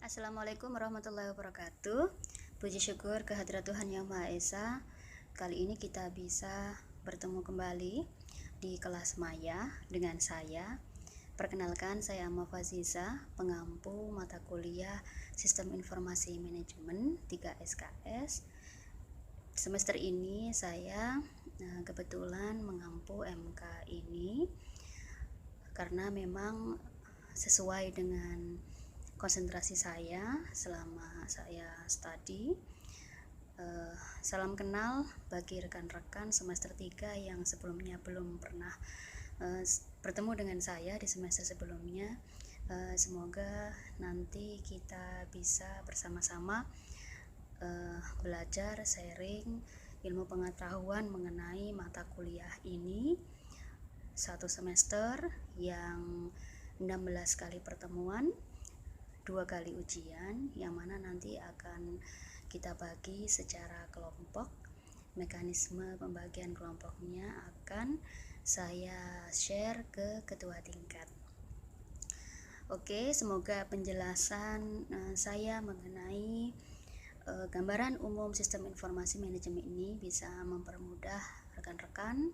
Assalamualaikum warahmatullahi wabarakatuh. Puji syukur kehadirat Tuhan Yang Maha Esa. Kali ini kita bisa bertemu kembali di kelas Maya dengan saya. Perkenalkan, saya Amafa Ziza, pengampu mata kuliah Sistem Informasi Manajemen 3 SKS. Semester ini saya kebetulan mengampu MK ini karena memang sesuai dengan konsentrasi saya selama saya studi. Salam kenal bagi rekan-rekan semester 3 yang sebelumnya belum pernah bertemu dengan saya di semester sebelumnya. Semoga nanti kita bisa bersama-sama belajar, sharing ilmu pengetahuan mengenai mata kuliah ini. Satu semester yang 16 kali pertemuan, 2 kali ujian, yang mana nanti akan kita bagi secara kelompok. Mekanisme pembagian kelompoknya akan saya share ke ketua tingkat. Oke, semoga penjelasan saya mengenai gambaran umum sistem informasi manajemen ini bisa mempermudah rekan-rekan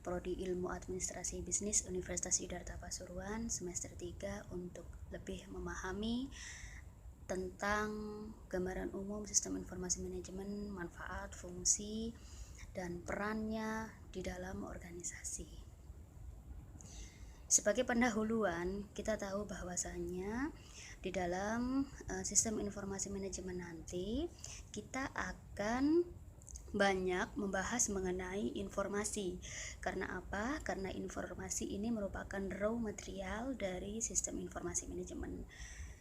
Prodi Ilmu Administrasi Bisnis Universitas Siddhartha Pasuruan semester 3 untuk lebih memahami tentang gambaran umum sistem informasi manajemen, manfaat, fungsi, dan perannya di dalam organisasi. Sebagai pendahuluan, kita tahu bahwasannya di dalam sistem informasi manajemen nanti kita akan banyak membahas mengenai informasi. Karena apa? Karena informasi ini merupakan raw material dari sistem informasi manajemen.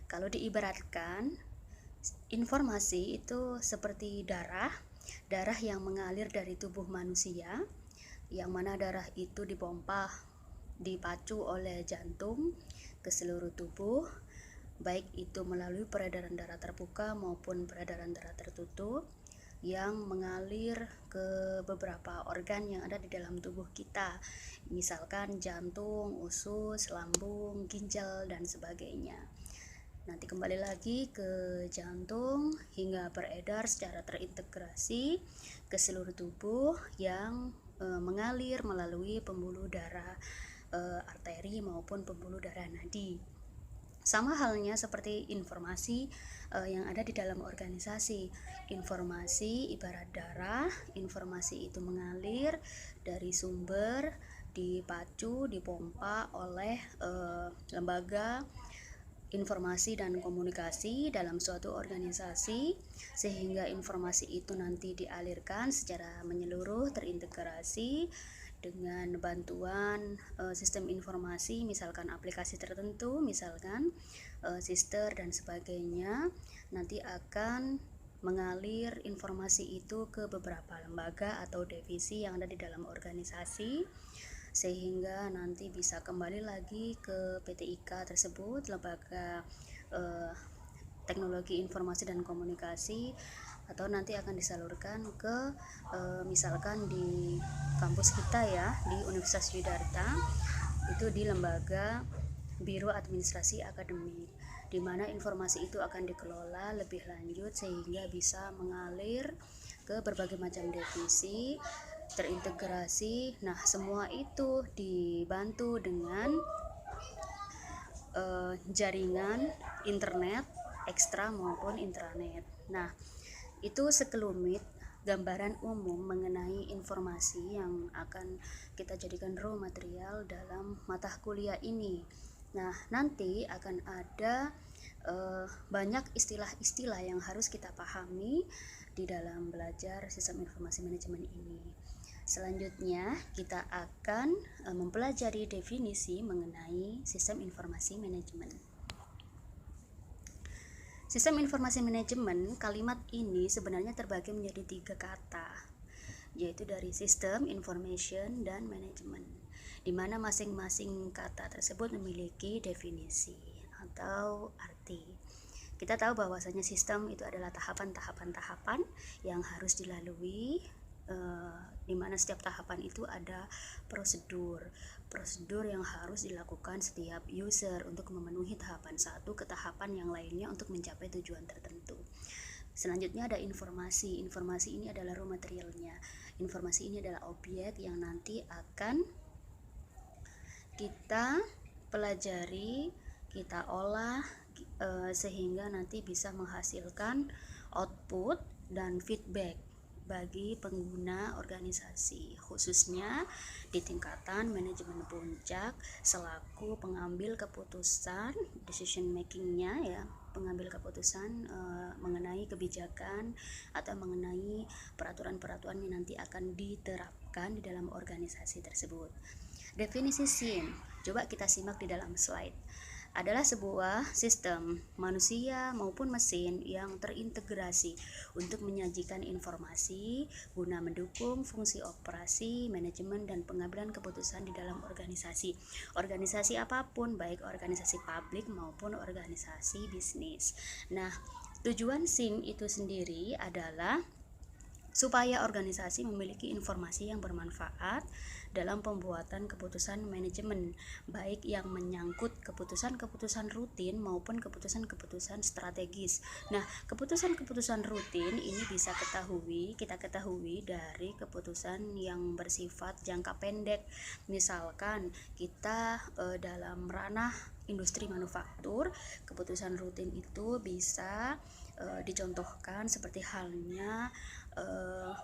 Kalau diibaratkan, informasi itu seperti darah yang mengalir dari tubuh manusia, yang mana darah itu dipacu oleh jantung ke seluruh tubuh, baik itu melalui peredaran darah terbuka maupun peredaran darah tertutup, yang mengalir ke beberapa organ yang ada di dalam tubuh kita, misalkan jantung, usus, lambung, ginjal, dan sebagainya. Nanti kembali lagi ke jantung hingga beredar secara terintegrasi ke seluruh tubuh yang mengalir melalui pembuluh darah arteri maupun pembuluh darah nadi. Sama halnya seperti informasi yang ada di dalam organisasi. Informasi ibarat darah, informasi itu mengalir dari sumber, dipacu, dipompa oleh lembaga informasi dan komunikasi dalam suatu organisasi, sehingga informasi itu nanti dialirkan secara menyeluruh, terintegrasi dengan bantuan sistem informasi, misalkan aplikasi tertentu, misalkan sister dan sebagainya, nanti akan mengalir informasi itu ke beberapa lembaga atau divisi yang ada di dalam organisasi, sehingga nanti bisa kembali lagi ke PTIK tersebut, lembaga teknologi informasi dan komunikasi, atau nanti akan disalurkan ke misalkan di kampus kita ya, di Universitas Siddhartha, itu di lembaga Biro Administrasi Akademik, di mana informasi itu akan dikelola lebih lanjut sehingga bisa mengalir ke berbagai macam divisi, terintegrasi. Nah, semua itu dibantu dengan jaringan internet ekstra maupun intranet. Nah, itu sekelumit gambaran umum mengenai informasi yang akan kita jadikan raw material dalam mata kuliah ini. Nah, nanti akan ada banyak istilah-istilah yang harus kita pahami di dalam belajar sistem informasi manajemen ini. Selanjutnya kita akan mempelajari definisi mengenai sistem informasi manajemen. Sistem informasi manajemen, kalimat ini sebenarnya terbagi menjadi 3 kata, yaitu dari sistem, information, dan manajemen, di mana masing-masing kata tersebut memiliki definisi atau arti. Kita tahu bahwasanya sistem itu adalah tahapan yang harus dilalui di mana setiap tahapan itu ada prosedur yang harus dilakukan setiap user untuk memenuhi tahapan satu ke tahapan yang lainnya untuk mencapai tujuan tertentu. Selanjutnya ada informasi ini adalah raw materialnya. Informasi ini adalah objek yang nanti akan kita pelajari, kita olah sehingga nanti bisa menghasilkan output dan feedback bagi pengguna organisasi, khususnya di tingkatan manajemen puncak selaku pengambil keputusan, decision makingnya ya, pengambil keputusan mengenai kebijakan atau mengenai peraturan-peraturan yang nanti akan diterapkan di dalam organisasi tersebut. Definisi SIM, coba kita simak di dalam slide, adalah sebuah sistem manusia maupun mesin yang terintegrasi untuk menyajikan informasi guna mendukung fungsi operasi, manajemen, dan pengambilan keputusan di dalam organisasi. Organisasi apapun, baik organisasi publik maupun organisasi bisnis. Nah, tujuan SIM itu sendiri adalah supaya organisasi memiliki informasi yang bermanfaat dalam pembuatan keputusan manajemen, baik yang menyangkut keputusan-keputusan rutin maupun keputusan-keputusan strategis. Nah, keputusan-keputusan rutin ini bisa kita ketahui dari keputusan yang bersifat jangka pendek. Misalkan kita dalam ranah industri manufaktur, keputusan rutin itu bisa dicontohkan seperti halnya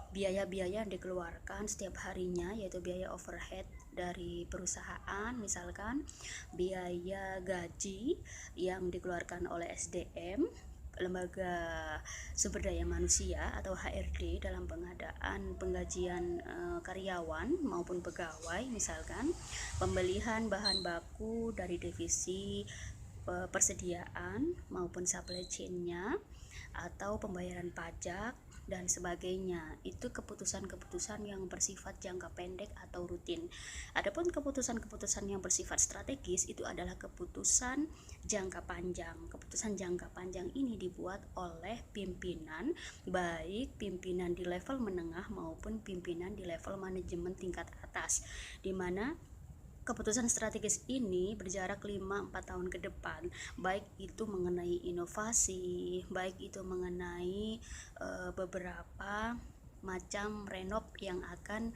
biaya-biaya yang dikeluarkan setiap harinya, yaitu biaya overhead dari perusahaan, misalkan biaya gaji yang dikeluarkan oleh SDM, lembaga sumber daya manusia atau HRD, dalam pengadaan penggajian karyawan maupun pegawai, misalkan pembelian bahan baku dari divisi persediaan maupun supply chain-nya, atau pembayaran pajak dan sebagainya. Itu keputusan-keputusan yang bersifat jangka pendek atau rutin. Adapun keputusan-keputusan yang bersifat strategis itu adalah keputusan jangka panjang. Keputusan jangka panjang ini dibuat oleh pimpinan, baik pimpinan di level menengah maupun pimpinan di level manajemen tingkat atas, di mana keputusan strategis ini berjarak 5-4 tahun ke depan, baik itu mengenai inovasi, baik itu mengenai beberapa macam renov yang akan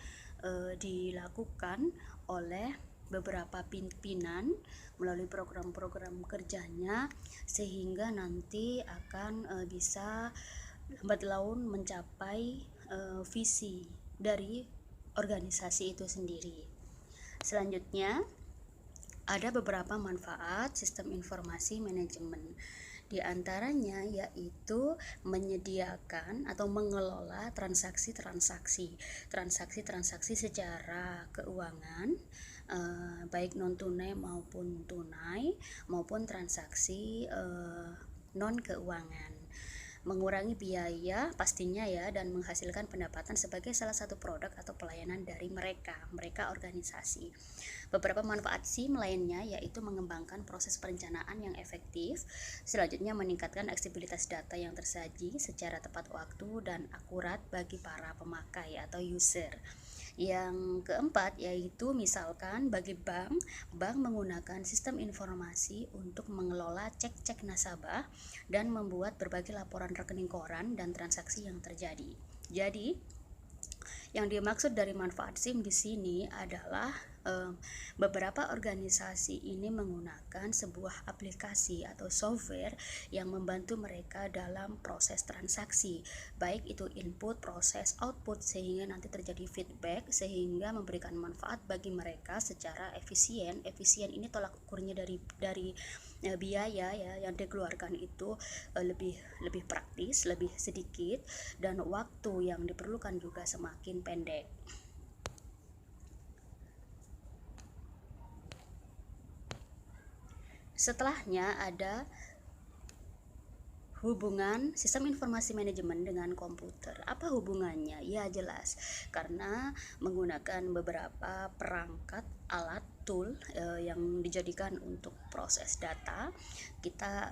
dilakukan oleh beberapa pimpinan melalui program-program kerjanya, sehingga nanti akan bisa lambat laun mencapai visi dari organisasi itu sendiri. Selanjutnya, ada beberapa manfaat sistem informasi manajemen. Di antaranya yaitu menyediakan atau mengelola transaksi-transaksi secara keuangan, baik non tunai maupun tunai, maupun transaksi non keuangan, mengurangi biaya pastinya ya, dan menghasilkan pendapatan sebagai salah satu produk atau pelayanan dari mereka organisasi. Beberapa manfaat SIM lainnya yaitu mengembangkan proses perencanaan yang efektif, selanjutnya meningkatkan aksesibilitas data yang tersaji secara tepat waktu dan akurat bagi para pemakai atau user. Yang keempat yaitu misalkan bagi bank menggunakan sistem informasi untuk mengelola cek-cek nasabah dan membuat berbagai laporan rekening koran dan transaksi yang terjadi. Jadi, yang dimaksud dari manfaat SIM di sini adalah beberapa organisasi ini menggunakan sebuah aplikasi atau software yang membantu mereka dalam proses transaksi, baik itu input, proses, output, sehingga nanti terjadi feedback sehingga memberikan manfaat bagi mereka secara efisien. Efisien ini tolak ukurnya dari biaya ya yang dikeluarkan itu lebih praktis, lebih sedikit, dan waktu yang diperlukan juga semakin pendek. Setelahnya ada hubungan sistem informasi manajemen dengan komputer. Apa hubungannya? Ya jelas, karena menggunakan beberapa perangkat alat tool yang dijadikan untuk proses data. Kita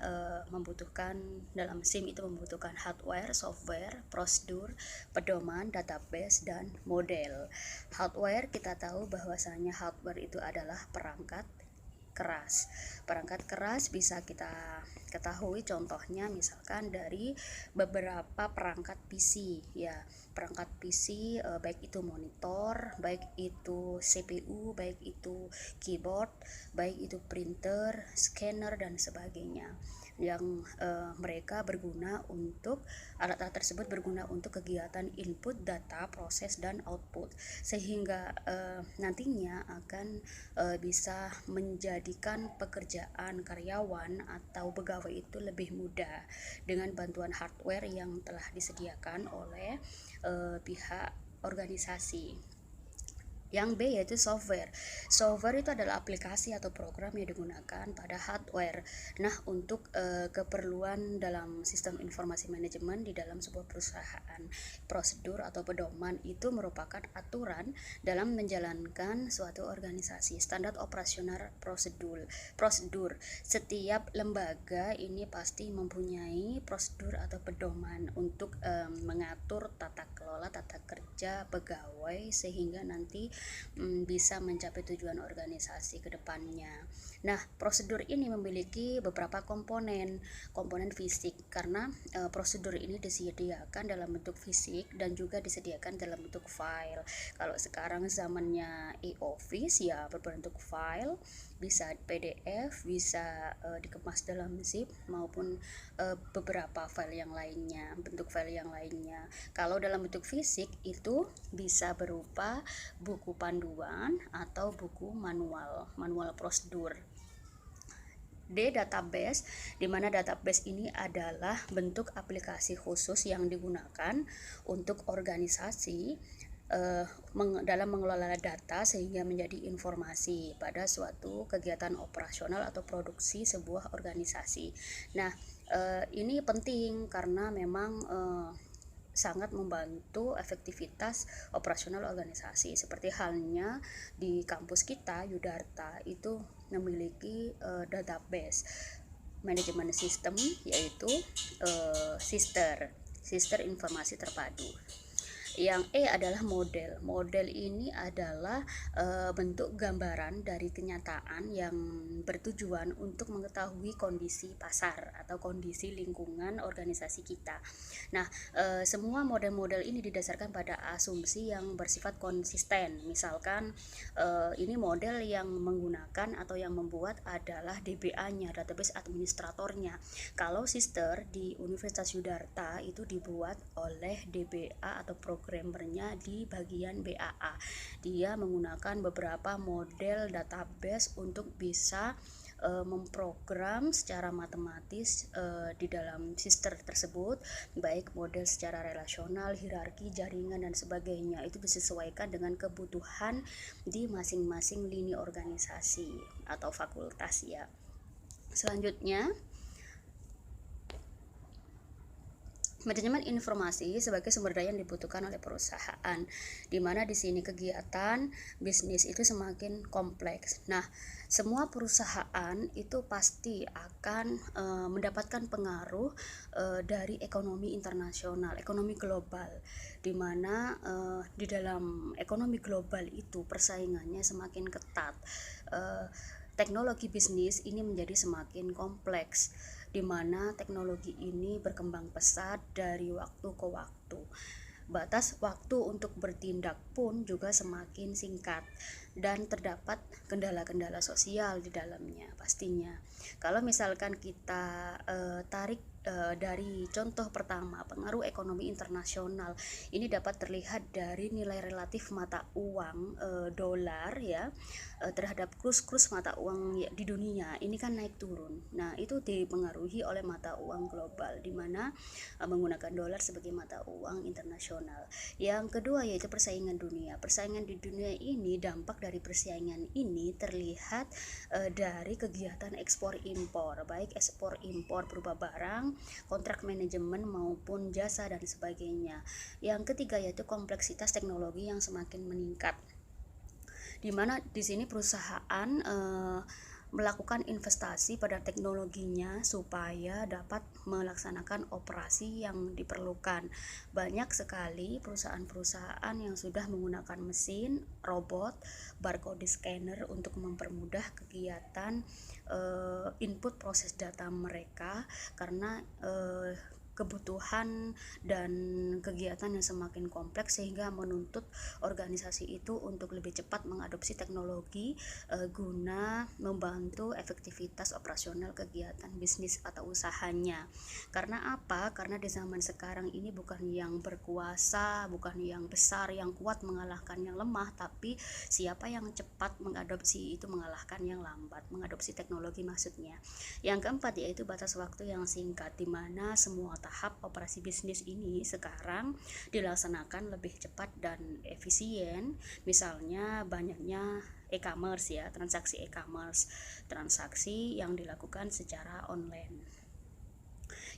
membutuhkan, dalam SIM itu membutuhkan hardware, software, prosedur, pedoman, database, dan model. Hardware, kita tahu bahwasanya hardware itu adalah perangkat keras. Perangkat keras bisa kita ketahui contohnya misalkan dari beberapa perangkat PC ya. Perangkat PC baik itu monitor, baik itu CPU, baik itu keyboard, baik itu printer, scanner, dan sebagainya, yang mereka berguna untuk alat-alat tersebut berguna untuk kegiatan input data, proses, dan output, sehingga nantinya akan bisa menjadikan pekerjaan karyawan atau pegawai itu lebih mudah dengan bantuan hardware yang telah disediakan oleh pihak organisasi. Yang B yaitu software. Software itu adalah aplikasi atau program yang digunakan pada hardware. Nah, untuk keperluan dalam sistem informasi manajemen di dalam sebuah perusahaan, prosedur atau pedoman itu merupakan aturan dalam menjalankan suatu organisasi. Standar operasional prosedur. Setiap lembaga ini pasti mempunyai prosedur atau pedoman untuk mengatur tata kelola, tata kerja pegawai sehingga nanti bisa mencapai tujuan organisasi ke depannya. Nah, prosedur ini memiliki beberapa komponen fisik karena prosedur ini disediakan dalam bentuk fisik dan juga disediakan dalam bentuk file. Kalau sekarang zamannya e-office ya berbentuk file, bisa PDF, bisa dikemas dalam zip maupun beberapa file yang lainnya, bentuk file yang lainnya. Kalau dalam bentuk fisik itu bisa berupa buku panduan atau buku manual prosedur. D. Database, di mana database ini adalah bentuk aplikasi khusus yang digunakan untuk organisasi dalam mengelola data sehingga menjadi informasi pada suatu kegiatan operasional atau produksi sebuah organisasi. Nah, ini penting karena memang sangat membantu efektivitas operasional organisasi. Seperti halnya di kampus kita Yudharta itu memiliki database manajemen sistem, yaitu Sister Informasi Terpadu. Yang E adalah model. Model ini adalah bentuk gambaran dari kenyataan yang bertujuan untuk mengetahui kondisi pasar atau kondisi lingkungan organisasi kita. Nah, semua model-model ini didasarkan pada asumsi yang bersifat konsisten. Misalkan ini model yang menggunakan atau yang membuat adalah DBA-nya, database administratornya. Kalau Sister di Universitas Yudharta itu dibuat oleh DBA atau programmernya di bagian BAA. Dia menggunakan beberapa model database untuk bisa memprogram secara matematis di dalam Sister tersebut, baik model secara relasional, hierarki, jaringan, dan sebagainya. Itu disesuaikan dengan kebutuhan di masing-masing lini organisasi atau fakultas ya. Selanjutnya, manajemen informasi sebagai sumber daya yang dibutuhkan oleh perusahaan, di mana di sini kegiatan bisnis itu semakin kompleks. Nah, semua perusahaan itu pasti akan mendapatkan pengaruh dari ekonomi internasional, ekonomi global, di mana di dalam ekonomi global itu persaingannya semakin ketat. Teknologi bisnis ini menjadi semakin kompleks, di mana teknologi ini berkembang pesat dari waktu ke waktu. Batas waktu untuk bertindak pun juga semakin singkat dan terdapat kendala-kendala sosial di dalamnya pastinya. Kalau misalkan kita tarik dari contoh pertama, pengaruh ekonomi internasional, ini dapat terlihat dari nilai relatif mata uang dolar ya terhadap kurs mata uang di dunia ini kan naik turun. Nah, itu dipengaruhi oleh mata uang global, di mana menggunakan dolar sebagai mata uang internasional. Yang kedua yaitu persaingan dunia. Persaingan di dunia ini, dampak dari persaingan ini terlihat dari kegiatan ekspor impor, baik ekspor impor berupa barang, kontrak manajemen maupun jasa dan sebagainya. Yang ketiga yaitu kompleksitas teknologi yang semakin meningkat, di mana di sini perusahaan melakukan investasi pada teknologinya supaya dapat melaksanakan operasi yang diperlukan. Banyak sekali perusahaan-perusahaan yang sudah menggunakan mesin, robot, barcode scanner untuk mempermudah kegiatan input proses data mereka, karena kebutuhan dan kegiatan yang semakin kompleks sehingga menuntut organisasi itu untuk lebih cepat mengadopsi teknologi guna membantu efektivitas operasional kegiatan bisnis atau usahanya. Karena apa? Karena di zaman sekarang ini bukan yang berkuasa, bukan yang besar, yang kuat mengalahkan yang lemah, tapi siapa yang cepat mengadopsi itu mengalahkan yang lambat, mengadopsi teknologi maksudnya. Yang keempat yaitu batas waktu yang singkat, di mana semua tahap operasi bisnis ini sekarang dilaksanakan lebih cepat dan efisien. Misalnya banyaknya e-commerce ya, transaksi e-commerce, transaksi yang dilakukan secara online.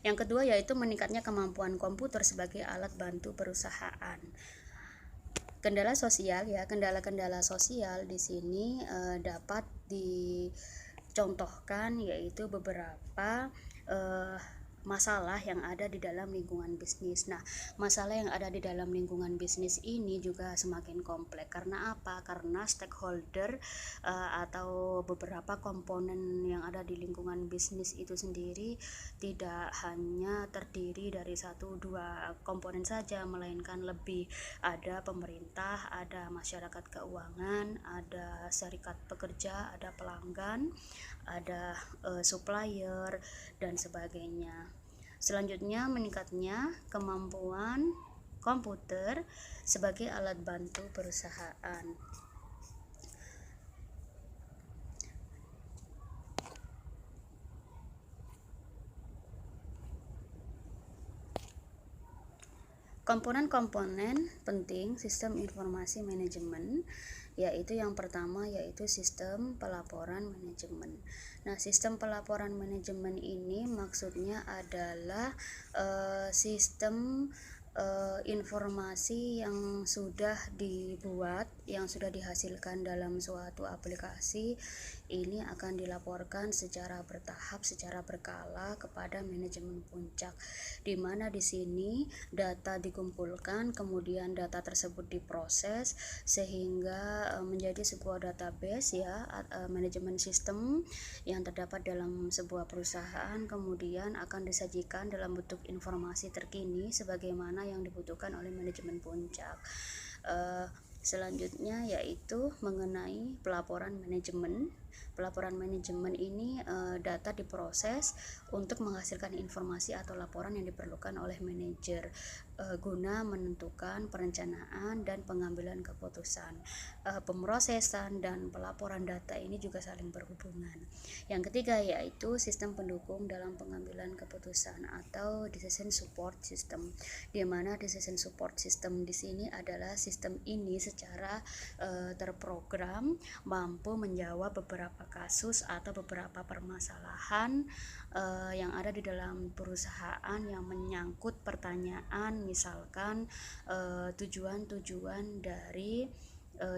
Yang kedua yaitu meningkatnya kemampuan komputer sebagai alat bantu perusahaan. Kendala sosial ya, kendala-kendala sosial di sini dapat dicontohkan yaitu beberapa masalah yang ada di dalam lingkungan bisnis. Nah, masalah yang ada di dalam lingkungan bisnis ini juga semakin kompleks. Karena apa? Karena stakeholder atau beberapa komponen yang ada di lingkungan bisnis itu sendiri tidak hanya terdiri dari satu dua komponen saja, melainkan lebih. Ada pemerintah, ada masyarakat keuangan, ada serikat pekerja, ada pelanggan, ada supplier dan sebagainya. Selanjutnya, meningkatnya kemampuan komputer sebagai alat bantu perusahaan. Komponen-komponen penting sistem informasi manajemen, yaitu yang pertama yaitu sistem pelaporan manajemen. Nah, sistem pelaporan manajemen ini maksudnya adalah sistem informasi yang sudah dibuat, yang sudah dihasilkan dalam suatu aplikasi. Ini akan dilaporkan secara bertahap, secara berkala kepada manajemen puncak, di mana di sini data dikumpulkan, kemudian data tersebut diproses sehingga menjadi sebuah database ya, manajemen sistem yang terdapat dalam sebuah perusahaan, kemudian akan disajikan dalam bentuk informasi terkini sebagaimana yang dibutuhkan oleh manajemen puncak. Selanjutnya yaitu mengenai pelaporan manajemen. Pelaporan manajemen ini data diproses untuk menghasilkan informasi atau laporan yang diperlukan oleh manajer guna menentukan perencanaan dan pengambilan keputusan. Pemrosesan dan pelaporan data ini juga saling berhubungan. Yang ketiga yaitu sistem pendukung dalam pengambilan keputusan atau decision support system, di mana decision support system di sini adalah sistem ini secara terprogram mampu menjawab beberapa kasus atau beberapa permasalahan yang ada di dalam perusahaan yang menyangkut pertanyaan, misalkan tujuan-tujuan dari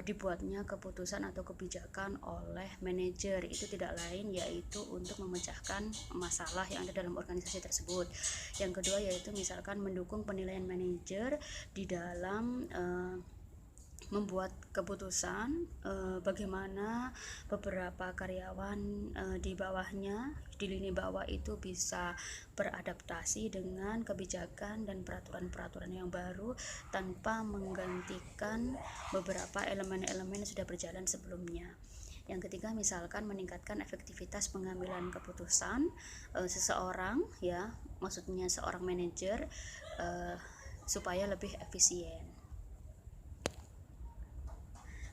dibuatnya keputusan atau kebijakan oleh manajer, itu tidak lain yaitu untuk memecahkan masalah yang ada dalam organisasi tersebut. Yang kedua yaitu misalkan mendukung penilaian manajer di dalam membuat keputusan bagaimana beberapa karyawan di bawahnya, di lini bawah itu bisa beradaptasi dengan kebijakan dan peraturan-peraturan yang baru tanpa menggantikan beberapa elemen-elemen yang sudah berjalan sebelumnya. Yang ketiga misalkan meningkatkan efektivitas pengambilan keputusan seseorang ya, maksudnya seorang manajer supaya lebih efisien.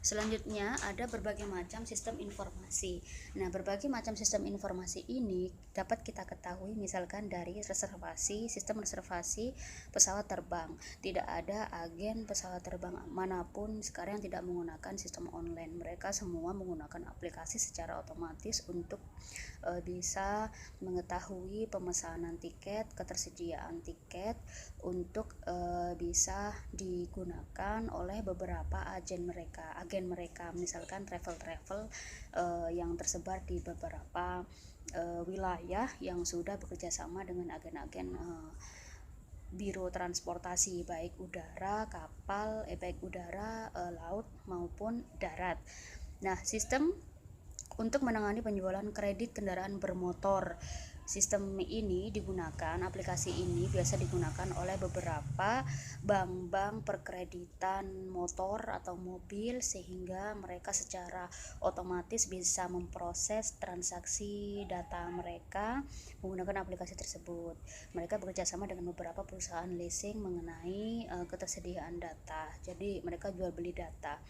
Selanjutnya ada berbagai macam sistem informasi. Nah, berbagai macam sistem informasi ini dapat kita ketahui misalkan dari reservasi, sistem reservasi pesawat terbang. Tidak ada agen pesawat terbang manapun sekarang yang tidak menggunakan sistem online. Mereka semua menggunakan aplikasi secara otomatis untuk bisa mengetahui pemesanan tiket, ketersediaan tiket untuk bisa digunakan oleh beberapa agen mereka, agen mereka, misalkan travel yang tersebar di beberapa wilayah yang sudah bekerja sama dengan agen-agen biro transportasi baik udara, laut maupun darat. Nah, sistem untuk menangani penjualan kredit kendaraan bermotor. Sistem ini digunakan, aplikasi ini biasa digunakan oleh beberapa bank-bank perkreditan motor atau mobil, sehingga mereka secara otomatis bisa memproses transaksi data mereka menggunakan aplikasi tersebut. Mereka bekerja sama dengan beberapa perusahaan leasing mengenai ketersediaan data. Jadi mereka jual beli data.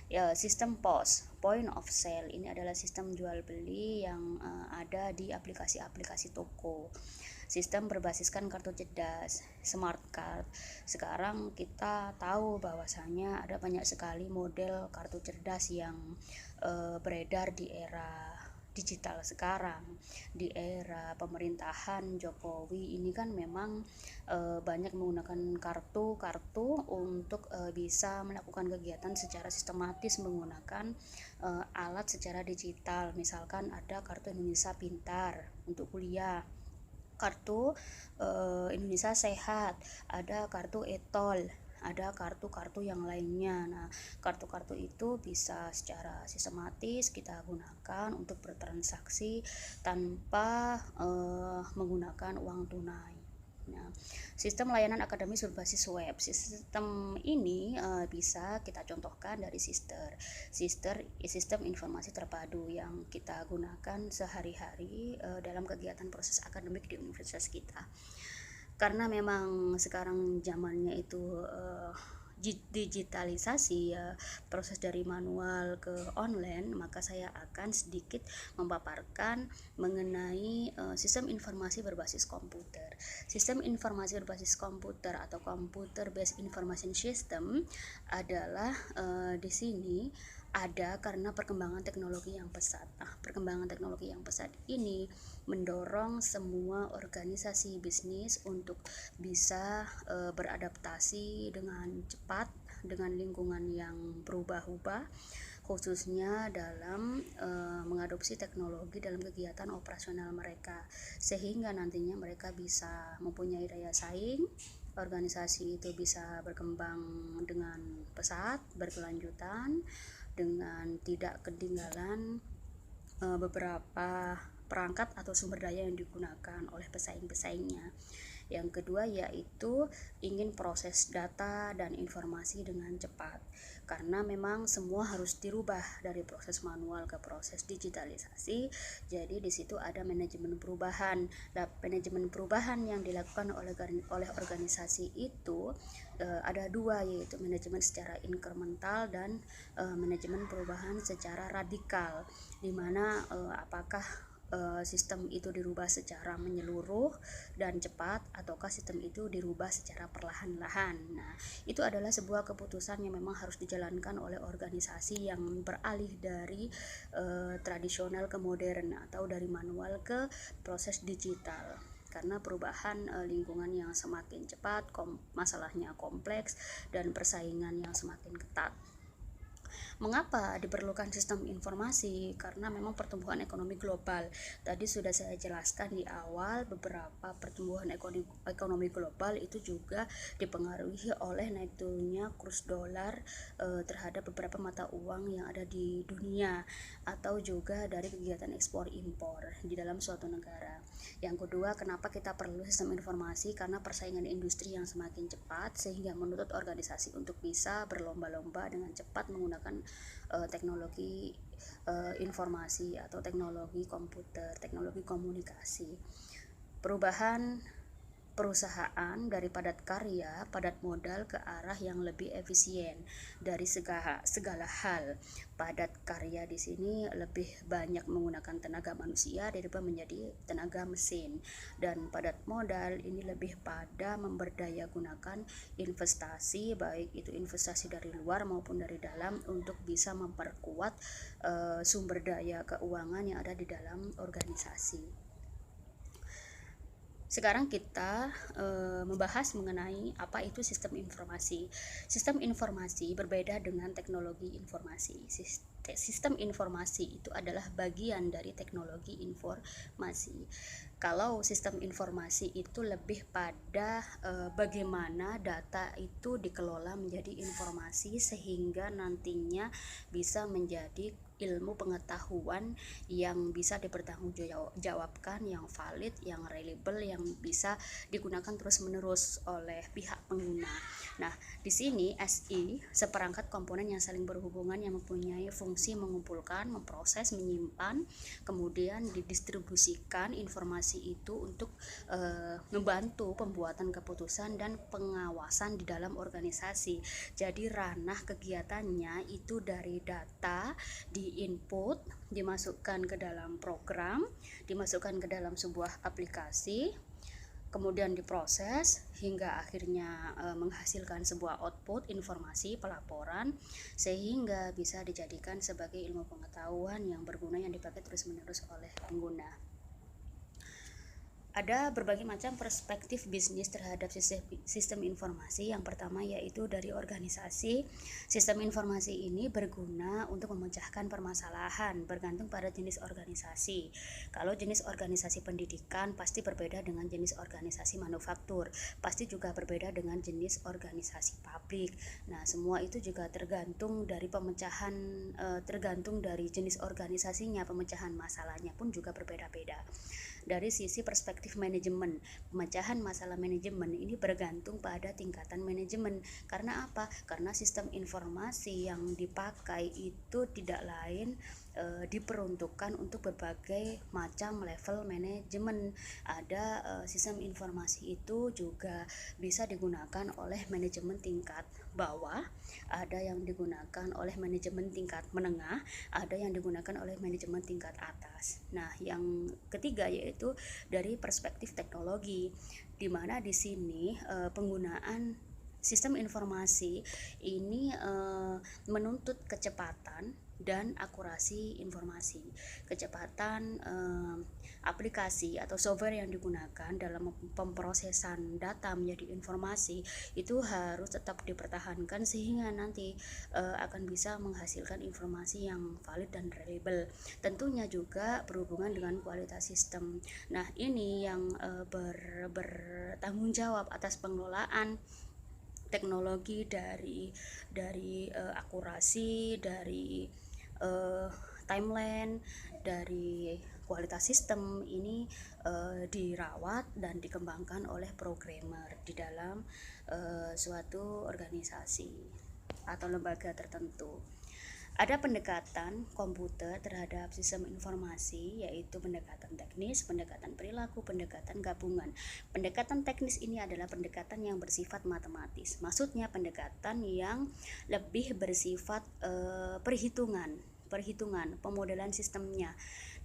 Ya, sistem POS, point of sale, ini adalah sistem jual beli yang ada di aplikasi-aplikasi toko. Sistem berbasiskan kartu cerdas, smart card. Sekarang kita tahu bahwasanya ada banyak sekali model kartu cerdas yang beredar di era digital sekarang, di era pemerintahan Jokowi ini kan memang banyak menggunakan kartu untuk bisa melakukan kegiatan secara sistematis menggunakan alat secara digital. Misalkan ada kartu Indonesia Pintar untuk kuliah, kartu Indonesia Sehat, ada kartu e-tol, ada kartu-kartu yang lainnya. Nah, kartu-kartu itu bisa secara sistematis kita gunakan untuk bertransaksi tanpa menggunakan uang tunai. Nah, sistem layanan akademis berbasis web. Sistem ini bisa kita contohkan dari sistem informasi terpadu yang kita gunakan sehari-hari dalam kegiatan proses akademik di universitas kita. Karena memang sekarang zamannya itu digitalisasi ya, proses dari manual ke online, maka saya akan sedikit memaparkan mengenai sistem informasi berbasis komputer. Sistem informasi berbasis komputer atau computer based information system adalah di sini ada karena perkembangan teknologi yang pesat. Perkembangan teknologi yang pesat ini mendorong semua organisasi bisnis untuk bisa beradaptasi dengan cepat dengan lingkungan yang berubah-ubah, khususnya dalam mengadopsi teknologi dalam kegiatan operasional mereka, sehingga nantinya mereka bisa mempunyai daya saing. Organisasi itu bisa berkembang dengan pesat, berkelanjutan, dengan tidak ketinggalan beberapa perangkat atau sumber daya yang digunakan oleh pesaing-pesaingnya. Yang kedua yaitu ingin proses data dan informasi dengan cepat, karena memang semua harus dirubah dari proses manual ke proses digitalisasi. Jadi di situ ada manajemen perubahan. Nah, manajemen perubahan yang dilakukan oleh organisasi itu ada dua, yaitu manajemen secara inkremental dan manajemen perubahan secara radikal, di mana apakah sistem itu dirubah secara menyeluruh dan cepat, ataukah sistem itu dirubah secara perlahan-lahan. Nah, itu adalah sebuah keputusan yang memang harus dijalankan oleh organisasi yang beralih dari tradisional ke modern, atau dari manual ke proses digital. Karena perubahan lingkungan yang semakin cepat, masalahnya kompleks, dan persaingan yang semakin ketat. Mengapa diperlukan sistem informasi? Karena memang pertumbuhan ekonomi global. Tadi sudah saya jelaskan di awal, beberapa pertumbuhan ekonomi global itu juga dipengaruhi oleh naik turunnya kurs dolar terhadap beberapa mata uang yang ada di dunia, atau juga dari kegiatan ekspor impor di dalam suatu negara. Yang kedua, kenapa kita perlu sistem informasi? Karena persaingan industri yang semakin cepat, sehingga menuntut organisasi untuk bisa berlomba-lomba dengan cepat menggunakan teknologi informasi atau teknologi komputer, teknologi komunikasi. Perubahan perusahaan dari padat karya, padat modal ke arah yang lebih efisien dari segala hal. Padat karya di sini lebih banyak menggunakan tenaga manusia daripada menjadi tenaga mesin, dan padat modal ini lebih pada memberdaya gunakan investasi, baik itu investasi dari luar maupun dari dalam, untuk bisa memperkuat sumber daya keuangan yang ada di dalam organisasi. Sekarang kita membahas mengenai apa itu sistem informasi. Sistem informasi berbeda dengan teknologi informasi. Sistem informasi itu adalah bagian dari teknologi informasi. Kalau sistem informasi itu lebih pada bagaimana data itu dikelola menjadi informasi sehingga nantinya bisa menjadi ilmu pengetahuan yang bisa dipertanggungjawabkan, yang valid, yang reliable, yang bisa digunakan terus-menerus oleh pihak pengguna. Nah, di sini SI seperangkat komponen yang saling berhubungan yang mempunyai fungsi mengumpulkan, memproses, menyimpan, kemudian didistribusikan informasi itu untuk membantu pembuatan keputusan dan pengawasan di dalam organisasi. Jadi ranah kegiatannya itu dari data di input, dimasukkan ke dalam program, dimasukkan ke dalam sebuah aplikasi, kemudian diproses hingga akhirnya menghasilkan sebuah output informasi pelaporan sehingga bisa dijadikan sebagai ilmu pengetahuan yang berguna yang dipakai terus-menerus oleh pengguna. Ada berbagai macam perspektif bisnis terhadap sistem informasi. Yang pertama yaitu dari organisasi. Sistem informasi ini berguna untuk memecahkan permasalahan bergantung pada jenis organisasi. Kalau jenis organisasi pendidikan pasti berbeda dengan jenis organisasi manufaktur, pasti juga berbeda dengan jenis organisasi pabrik. Nah, semua itu juga tergantung dari pemecahan, tergantung dari jenis organisasinya, pemecahan masalahnya pun juga berbeda-beda. Dari sisi perspektif manajemen, pemecahan masalah manajemen ini bergantung pada tingkatan manajemen. Karena apa? Karena sistem informasi yang dipakai itu tidak lain diperuntukkan untuk berbagai macam level manajemen. Ada sistem informasi itu juga bisa digunakan oleh manajemen tingkat bawah, ada yang digunakan oleh manajemen tingkat menengah, ada yang digunakan oleh manajemen tingkat atas. Nah, yang ketiga yaitu dari perspektif teknologi, di mana di sini penggunaan sistem informasi ini menuntut kecepatan dan akurasi informasi. Kecepatan aplikasi atau software yang digunakan dalam pemrosesan data menjadi informasi itu harus tetap dipertahankan sehingga nanti akan bisa menghasilkan informasi yang valid dan reliable. Tentunya juga berhubungan dengan kualitas sistem. Nah, ini yang bertanggung jawab atas pengelolaan teknologi dari akurasi, dari timeline, dari kualitas sistem ini dirawat dan dikembangkan oleh programmer di dalam suatu organisasi atau lembaga tertentu. Ada pendekatan komputer terhadap sistem informasi, yaitu pendekatan teknis, pendekatan perilaku, pendekatan gabungan. Pendekatan teknis ini adalah pendekatan yang bersifat matematis. Maksudnya pendekatan yang lebih bersifat perhitungan, pemodelan sistemnya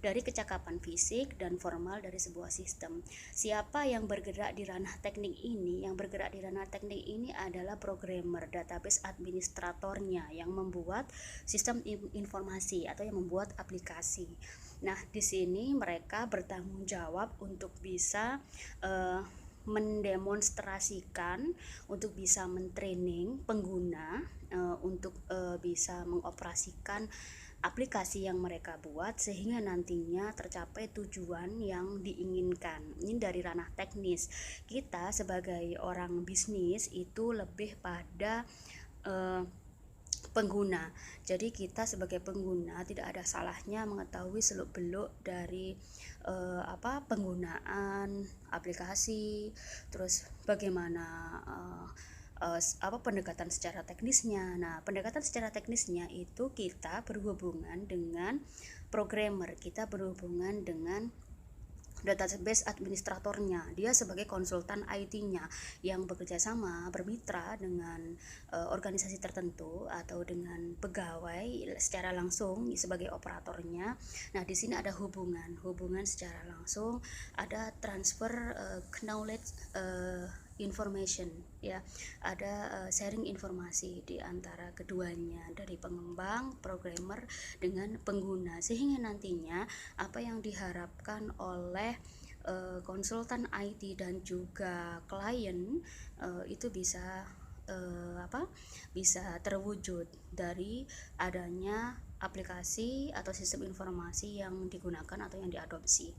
dari kecakapan fisik dan formal dari sebuah sistem. Siapa yang bergerak di ranah teknik ini? Yang bergerak di ranah teknik ini adalah programmer, database administratornya yang membuat sistem informasi atau yang membuat aplikasi. Nah, di sini mereka bertanggung jawab untuk bisa mendemonstrasikan, untuk bisa mentraining pengguna untuk bisa mengoperasikan aplikasi yang mereka buat sehingga nantinya tercapai tujuan yang diinginkan. Ini dari ranah teknis. Kita sebagai orang bisnis itu lebih pada pengguna. Jadi kita sebagai pengguna tidak ada salahnya mengetahui seluk-beluk dari penggunaan aplikasi, terus bagaimana pendekatan secara teknisnya. Nah, pendekatan secara teknisnya itu kita berhubungan dengan programmer, kita berhubungan dengan database administratornya, dia sebagai konsultan IT-nya yang bekerja sama bermitra dengan organisasi tertentu atau dengan pegawai secara langsung sebagai operatornya. Nah, di sini ada hubungan secara langsung, ada transfer knowledge information, ya, ada sharing informasi di antara keduanya dari pengembang, programmer dengan pengguna, sehingga nantinya apa yang diharapkan oleh konsultan IT dan juga klien itu bisa bisa terwujud dari adanya aplikasi atau sistem informasi yang digunakan atau yang diadopsi.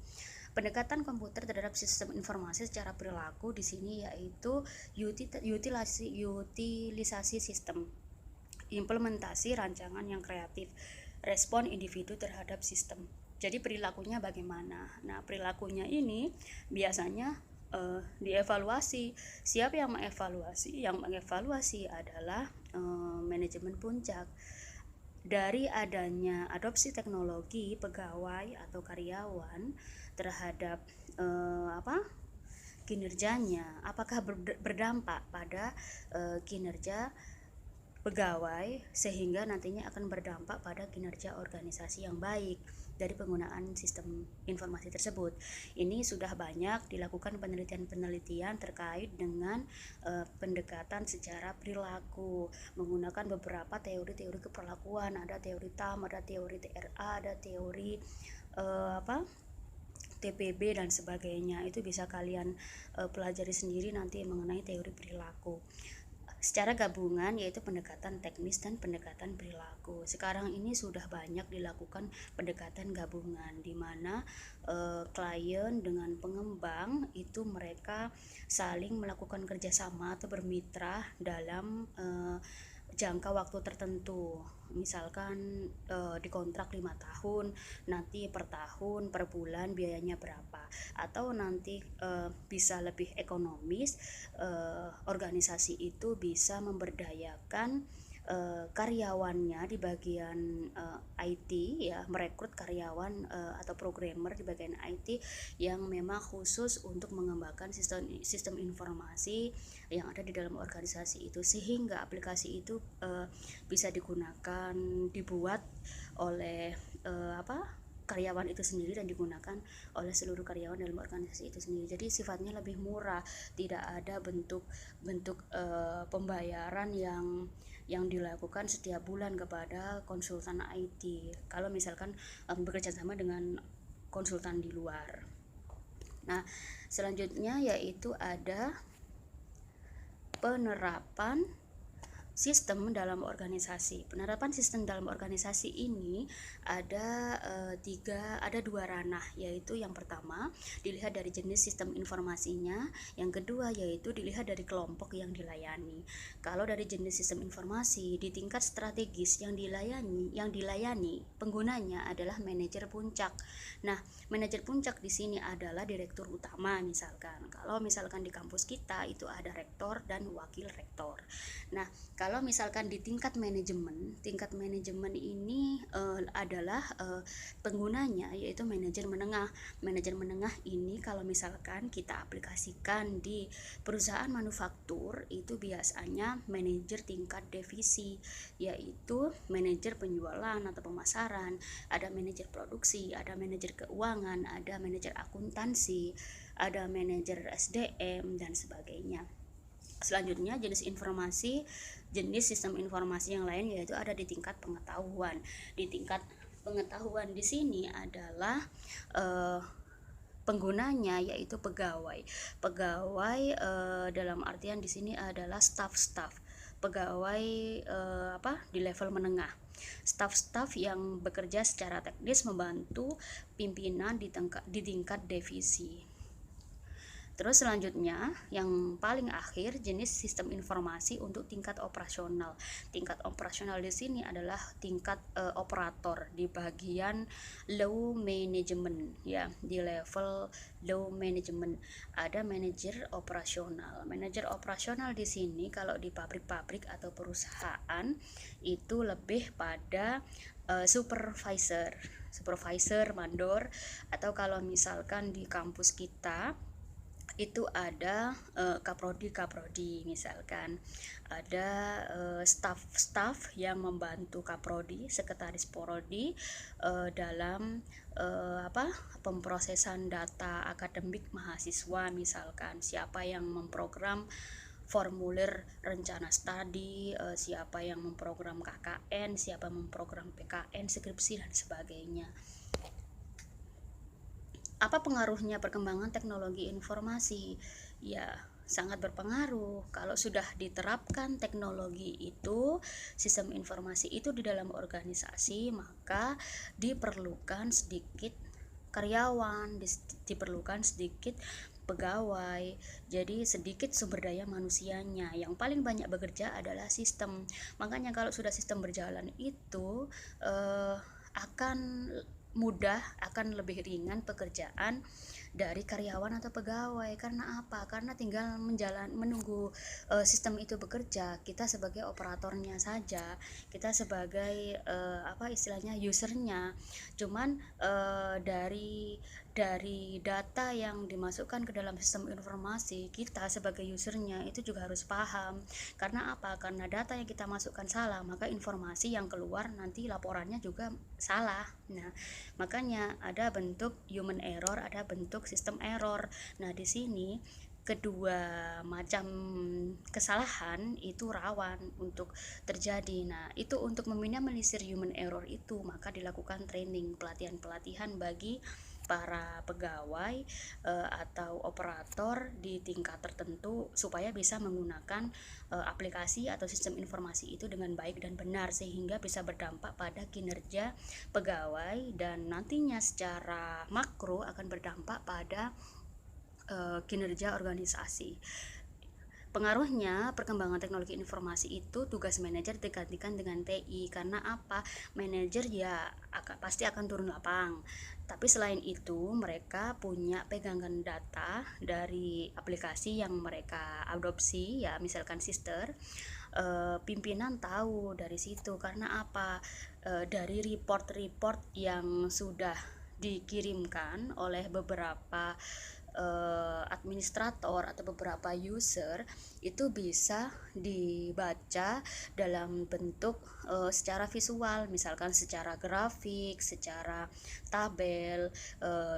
Pendekatan komputer terhadap sistem informasi secara perilaku di sini yaitu utilisasi sistem, implementasi rancangan yang kreatif, respon individu terhadap sistem. Jadi perilakunya bagaimana? Nah, perilakunya ini biasanya dievaluasi. Siapa yang mengevaluasi? Yang mengevaluasi adalah manajemen puncak. Dari adanya adopsi teknologi, pegawai atau karyawan terhadap kinerjanya, apakah berdampak pada kinerja pegawai sehingga nantinya akan berdampak pada kinerja organisasi yang baik dari penggunaan sistem informasi tersebut. Ini sudah banyak dilakukan penelitian-penelitian terkait dengan pendekatan secara perilaku menggunakan beberapa teori-teori keperlakuan. Ada teori TAM, ada teori TRA, ada teori TPB dan sebagainya. Itu bisa kalian pelajari sendiri nanti mengenai teori perilaku. Secara gabungan yaitu pendekatan teknis dan pendekatan perilaku. Sekarang ini sudah banyak dilakukan pendekatan gabungan di mana klien dengan pengembang itu mereka saling melakukan kerjasama atau bermitra dalam jangka waktu tertentu. Misalkan dikontrak 5 tahun, nanti per tahun, per bulan biayanya berapa, atau nanti bisa lebih ekonomis, organisasi itu bisa memberdayakan karyawannya di bagian IT ya, merekrut karyawan atau programmer di bagian IT yang memang khusus untuk mengembangkan sistem informasi yang ada di dalam organisasi itu, sehingga aplikasi itu bisa digunakan, dibuat oleh karyawan itu sendiri dan digunakan oleh seluruh karyawan dalam organisasi itu sendiri. Jadi sifatnya lebih murah, tidak ada bentuk pembayaran yang dilakukan setiap bulan kepada konsultan IT kalau misalkan bekerja sama dengan konsultan di luar. Nah, selanjutnya yaitu ada penerapan sistem dalam organisasi. Penerapan sistem dalam organisasi ini ada dua ranah, yaitu yang pertama dilihat dari jenis sistem informasinya, yang kedua yaitu dilihat dari kelompok yang dilayani. Kalau dari jenis sistem informasi di tingkat strategis yang dilayani penggunanya adalah manajer puncak. Nah, manajer puncak di sini adalah direktur utama misalkan. Kalau misalkan di kampus kita itu ada rektor dan wakil rektor. Nah, kalau misalkan di tingkat manajemen ini adalah penggunanya yaitu manajer menengah. Manajer menengah ini kalau misalkan kita aplikasikan di perusahaan manufaktur itu biasanya manajer tingkat divisi, yaitu manajer penjualan atau pemasaran, ada manajer produksi, ada manajer keuangan, ada manajer akuntansi, ada manajer SDM dan sebagainya. Selanjutnya jenis sistem informasi yang lain yaitu ada di tingkat pengetahuan. Di tingkat pengetahuan di sini adalah penggunanya yaitu pegawai. Pegawai dalam artian di sini adalah staff pegawai di level menengah. Staff yang bekerja secara teknis membantu pimpinan di tingkat divisi. Terus selanjutnya yang paling akhir jenis sistem informasi untuk tingkat operasional. Tingkat operasional di sini adalah tingkat operator di bagian low management ya, di level low management ada manajer operasional. Manajer operasional di sini kalau di pabrik-pabrik atau perusahaan itu lebih pada supervisor, mandor, atau kalau misalkan di kampus kita itu ada kaprodi misalkan ada staff yang membantu kaprodi, sekretaris prodi dalam pemrosesan data akademik mahasiswa, misalkan siapa yang memprogram formulir rencana studi, siapa yang memprogram KKN, siapa yang memprogram PKN, skripsi dan sebagainya. Apa pengaruhnya perkembangan teknologi informasi? Ya, sangat berpengaruh. Kalau sudah diterapkan teknologi itu, sistem informasi itu di dalam organisasi, maka diperlukan sedikit karyawan, diperlukan sedikit pegawai, jadi sedikit sumber daya manusianya. Yang paling banyak bekerja adalah sistem. Makanya kalau sudah sistem berjalan itu akan mudah, akan lebih ringan pekerjaan dari karyawan atau pegawai. Karena apa? Karena tinggal menunggu sistem itu bekerja. Kita sebagai operatornya saja, kita sebagai apa istilahnya, usernya. Cuman dari data yang dimasukkan ke dalam sistem informasi, kita sebagai usernya itu juga harus paham. Karena apa? Karena data yang kita masukkan salah, maka informasi yang keluar nanti laporannya juga salah. Nah, makanya ada bentuk human error, ada bentuk sistem error. Nah, di sini kedua macam kesalahan itu rawan untuk terjadi. Nah, itu untuk meminimalisir human error itu, maka dilakukan training, pelatihan-pelatihan bagi para pegawai atau operator di tingkat tertentu supaya bisa menggunakan aplikasi atau sistem informasi itu dengan baik dan benar, sehingga bisa berdampak pada kinerja pegawai dan nantinya secara makro akan berdampak pada kinerja organisasi. Pengaruhnya perkembangan teknologi informasi itu, tugas manajer digantikan dengan TI. Karena apa? Manajer ya pasti akan turun lapang. Tapi selain itu mereka punya pegangan data dari aplikasi yang mereka adopsi, ya misalkan Sister. Pimpinan tahu dari situ. Karena apa? Dari report-report yang sudah dikirimkan oleh beberapa administrator atau beberapa user, itu bisa dibaca dalam bentuk secara visual, misalkan secara grafik, secara tabel,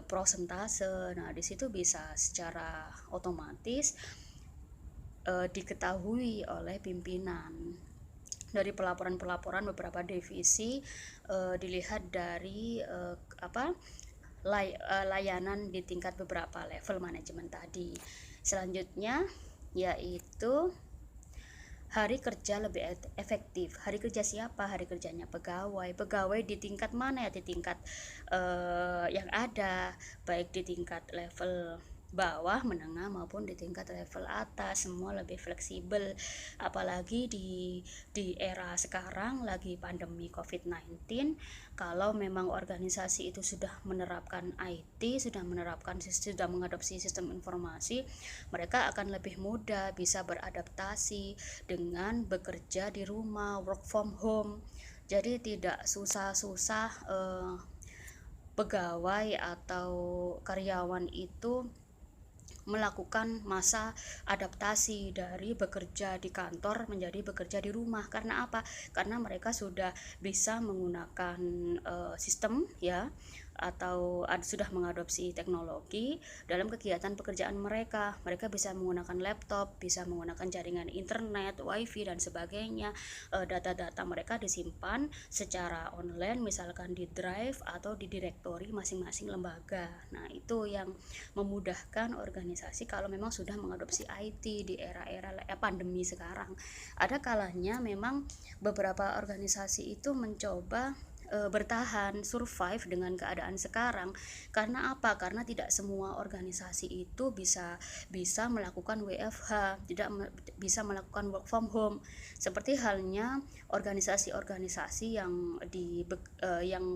prosentase. Nah, di situ bisa secara otomatis diketahui oleh pimpinan. Dari pelaporan-pelaporan beberapa divisi dilihat dari layanan di tingkat beberapa level manajemen tadi. Selanjutnya yaitu hari kerja lebih efektif. Hari kerja siapa? Hari kerjanya pegawai. Pegawai di tingkat mana ya? Di tingkat yang ada, baik di tingkat level bawah, menengah maupun di tingkat level atas, semua lebih fleksibel. Apalagi di era sekarang lagi pandemi COVID-19, kalau memang organisasi itu sudah menerapkan IT, sudah mengadopsi sistem informasi, mereka akan lebih mudah bisa beradaptasi dengan bekerja di rumah, work from home. Jadi tidak susah-susah pegawai atau karyawan itu melakukan masa adaptasi dari bekerja di kantor menjadi bekerja di rumah. Karena apa? Karena mereka sudah bisa menggunakan sistem ya, atau sudah mengadopsi teknologi dalam kegiatan pekerjaan mereka. Mereka bisa menggunakan laptop, bisa menggunakan jaringan internet, wifi dan sebagainya. Data-data mereka disimpan secara online, misalkan di drive atau di direktori masing-masing lembaga. Nah, itu yang memudahkan organisasi kalau memang sudah mengadopsi IT di era-era pandemi sekarang. Ada kalanya memang beberapa organisasi itu mencoba bertahan, survive dengan keadaan sekarang. Karena apa? Karena tidak semua organisasi itu bisa melakukan WFH, tidak bisa melakukan work from home. Seperti halnya organisasi-organisasi yang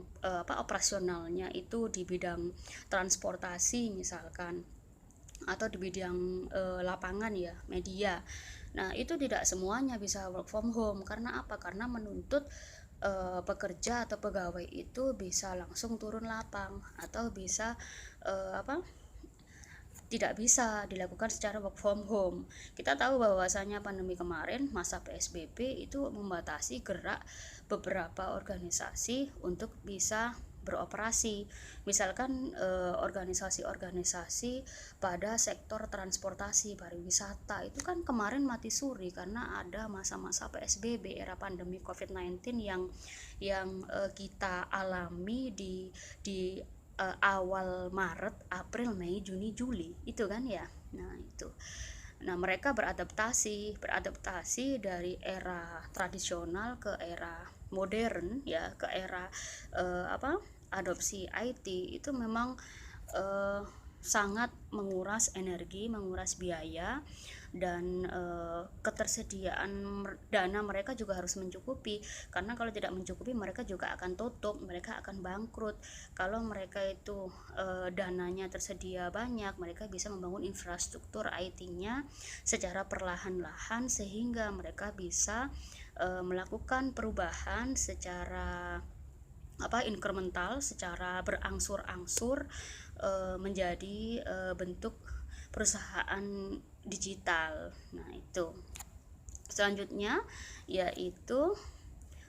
operasionalnya itu di bidang transportasi misalkan, atau di bidang lapangan ya, media. Nah, itu tidak semuanya bisa work from home. Karena apa? Karena menuntut pekerja atau pegawai itu bisa langsung turun lapang, atau bisa tidak bisa dilakukan secara work from home. Kita tahu bahwasanya pandemi kemarin, masa PSBB itu membatasi gerak beberapa organisasi untuk bisa beroperasi. Misalkan organisasi-organisasi pada sektor transportasi, pariwisata itu kan kemarin mati suri karena ada masa-masa PSBB, era pandemi COVID-19 yang kita alami di awal Maret, April, Mei, Juni, Juli itu kan ya. Nah itu, nah mereka beradaptasi dari era tradisional ke era modern ya, ke era adopsi IT. Itu memang eh, sangat menguras energi, menguras biaya, dan ketersediaan dana mereka juga harus mencukupi, karena kalau tidak mencukupi mereka juga akan tutup, mereka akan bangkrut. Kalau mereka itu dananya tersedia banyak, mereka bisa membangun infrastruktur IT-nya secara perlahan-lahan sehingga mereka bisa melakukan perubahan secara incremental, secara berangsur-angsur menjadi bentuk perusahaan digital. Nah itu selanjutnya yaitu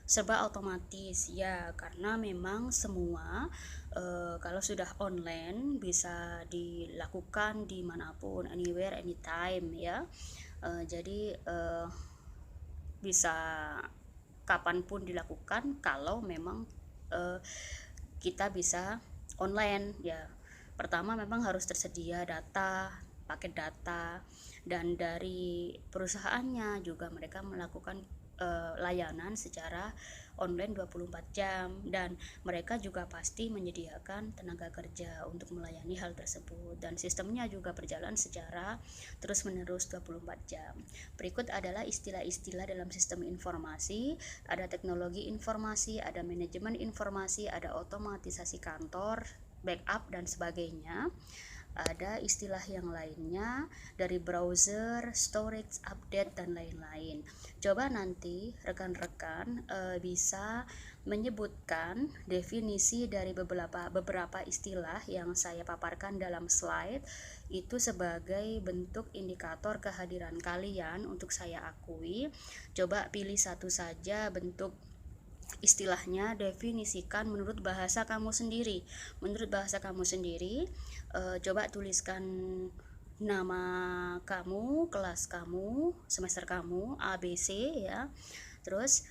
serba otomatis ya, karena memang semua kalau sudah online bisa dilakukan dimanapun, anywhere, anytime ya. Jadi bisa kapanpun dilakukan kalau memang kita bisa online ya. Pertama memang harus tersedia data, paket data, dan dari perusahaannya juga mereka melakukan layanan secara online 24 jam, dan mereka juga pasti menyediakan tenaga kerja untuk melayani hal tersebut, dan sistemnya juga berjalan secara terus-menerus 24 jam. Berikut adalah istilah-istilah dalam sistem informasi. Ada teknologi informasi, ada manajemen informasi, ada otomatisasi kantor, backup, dan sebagainya. Ada istilah yang lainnya dari browser, storage, update, dan lain-lain. Coba nanti rekan-rekan bisa menyebutkan definisi dari beberapa istilah yang saya paparkan dalam slide itu sebagai bentuk indikator kehadiran kalian untuk saya akui. Coba pilih satu saja bentuk istilahnya, definisikan menurut bahasa kamu sendiri. Coba tuliskan nama kamu, kelas kamu, semester kamu, ABC ya. Terus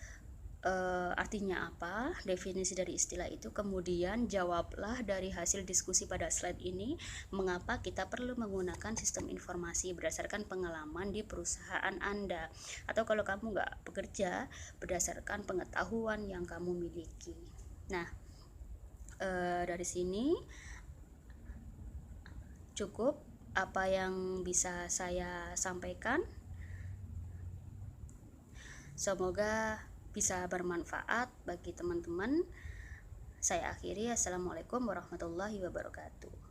artinya apa, definisi dari istilah itu, kemudian jawablah dari hasil diskusi pada slide ini mengapa kita perlu menggunakan sistem informasi berdasarkan pengalaman di perusahaan Anda, atau kalau kamu nggak bekerja, berdasarkan pengetahuan yang kamu miliki. Nah dari sini cukup apa yang bisa saya sampaikan. Semoga bisa bermanfaat bagi teman-teman. Saya akhiri. Assalamualaikum warahmatullahi wabarakatuh.